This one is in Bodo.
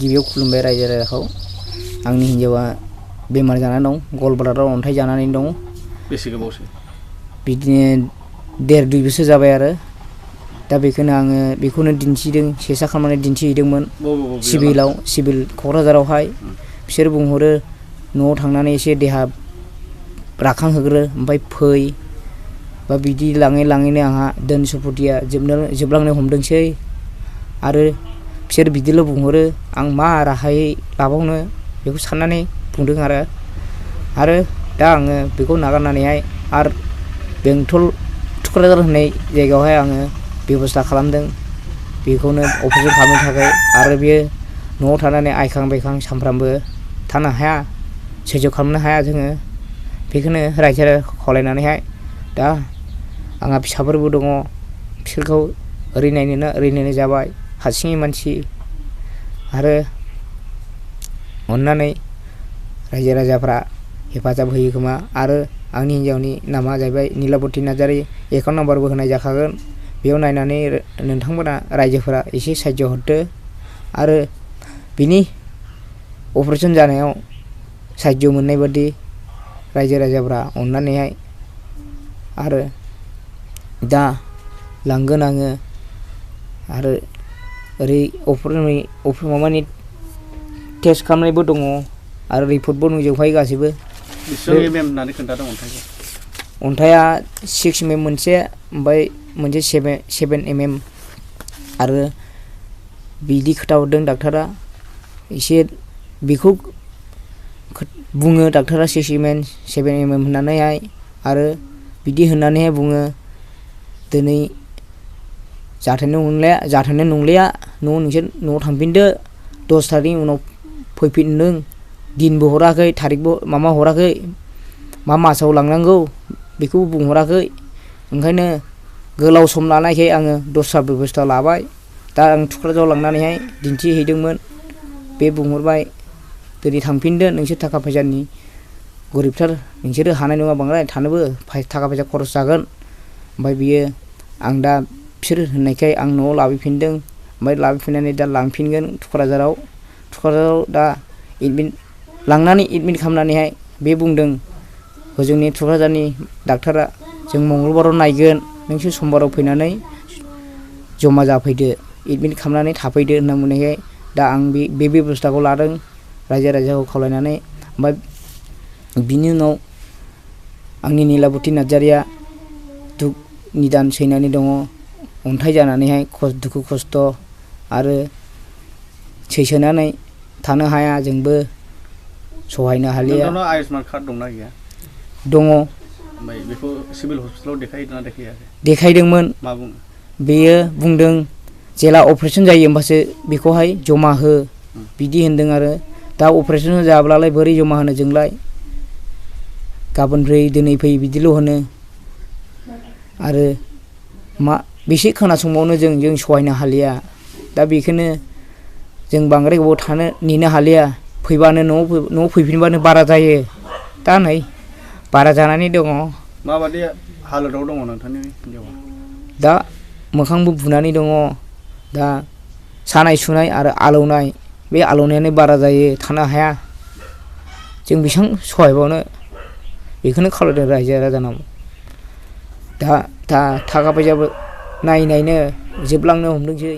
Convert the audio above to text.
गिबियाव खुलुमबाय रायजो राजाखौ आंनि हिन्जावा बेमार जानानै दं गलब्लादाराव अन्थाइ जानानै दं बेसे गोबावसो बिदिनो 1.5-2 बोसोर जाबाय आरो दा बेखौनो दिन्थिदों सेसा खालामनानै दिन्थिहैदोंमोन सिभिल क'क्राझारावहाय बिसोर बुंहरो न'आव थांनानै एसे देहा राखांहोग्रो ओमफ्राय फै बा बिदि लाङै लाङैनो आंहा धोन सम्पतिया जोबलांनो हमदोंसै आरो बिसोर बिदिल' बुंहरो आं मा राहायै लाबावनो बेखौ साननानै बुंदों आरो दा आङो बेखौ नागारनानैहाय आरो बेंटल थुक्राझार होननाय जायगायावहाय आङो बेबस्था खालामदों बेखौनो अपारेसन खालामनो थाखाय आरो बेयो न'आव थानानै आइखां बायखां सानफ्रामबो थानो हाया सैज्य खालामनो हाया जोङो बेखौनो रायजो राजाखौ खावलायनानैहाय दा आंहा फिसाफोरबो दङ बिसोरखौ ओरै नायनो जाबाय हारसिङै मानसि आरो अननानै रायजो राजाफ्रा हेफाजाब होयो खोमा आरो आंनि हिन्जावनि नामा जाहैबाय निलाबती नार्जारी एकाउन्ट नाम्बारबो होनाय जाखागोन बेयाव नायनानै नोंथांमोना रायजोफोरा एसे साहाय्य हरदो आरो बिनि अपारेसन जानायाव साहाय्य मोननाय बादि रायजो राजाफ्रा अननानैहाय आरो दा लांगोन आङो आरो ओरै माबानि टेस्ट खालामनायबो दङ आरो रिपर्टबो नुजोबखायो गासैबो बेसेबां एमएम होननानै खोन्थादों अन्थाइया 6 mm मोनसे ओमफ्राय मोनसे 7 mm आरो बिदि खोथा हरदों डाक्टारा एसे बेखौ बुङो डाक्टारा 6 mm 7 mm होननानैहाय आरो बिदि होननानैहाय बुङो दिनै जाथारनाय नंलिया नोंसोर न'आव थांफिनदो 10 थारिखनि उनाव फैफिनदों दिनबो हराखै थारिखबो हराखै मा मासाव लांनांगौ बेखौबो बुंहराखै ओंखायनो गोलाव सम लानायखाय आङो दस्रा बेबस्था लाबाय दा आं थुक्राझाराव लांनानैहाय दिन्थिहैदोंमोन बे बुंहरबाय दिनै थांफिनदो नोंसोर थाखा फैसानि गरिबथार नोंसोरो हानाय नङा बांद्राय थानोबो थाखा फैसा खरस जागोन ओमफ्राय बियो आं दा बिसोर होननायखाय आं न'आव लाबोफिनदों ओमफ्राय लाबोफिननानै दा लांफिनगोन थुक्राझाराव दा लांनानै एडमिट खालामनानैहाय बे बुंदों हजोंनि थुक्राझारनि डाक्टारा जों मंगलबाराव नायगोन नोंसोर समबाराव फैनानै जमा जाफैदो एडमिट खालामनानै थाफैदो होनना बुंनायखाय दा आं बे बेबस्थाखौ लादों रायजो राजाखौ खावलायनानै ओमफ्राय बिनि उनाव आंनि निलाबती नार्जारीया निदान सैनानै दङ अन्थाइ जानानैहाय दुखु खस्थ' आरो सैसोनानै थानो हाया जोंबो सहायनो हालिया नोंथांनाव आयुष्मान कार्ड दंना गैया दङ ओमफ्राय बेखौ सिभिल हस्पिटालाव देखायहैदोंना देखायाखै देखायदोंमोन मा बुङो बेयो बुंदों जेला अपारेसन जायो होमबासो बेखौहाय जमा हो बिदि होनदों आरो दा अपारेसन जाब्लालाय बोरै जमा होनो जोंलाय गाबोन फै दिनै फै बिदिल' होनो आरो मा बेसे खोनासंबावनो जों सहायनो हालिया दा बेखौनो जों बांद्राय गोबाव नेनो हालिया फैबानो न'आव फैफिनबानो बारा जायो दा नै बारा जानानै दङ माबादि हालोदाव दङ नोंथांनि हिन्जावा दा मोखांबो बुनानै दङ दा सानाय सुनाय आरो आलौनाय बे आलौनायानो बारा जायो थानो हाया जों बेसेबां सहायबावनो बेखौनो खावलायदों रायजो राजानाव दा थाखा फैसाबो नायनो जोबलांनो हमदोंसै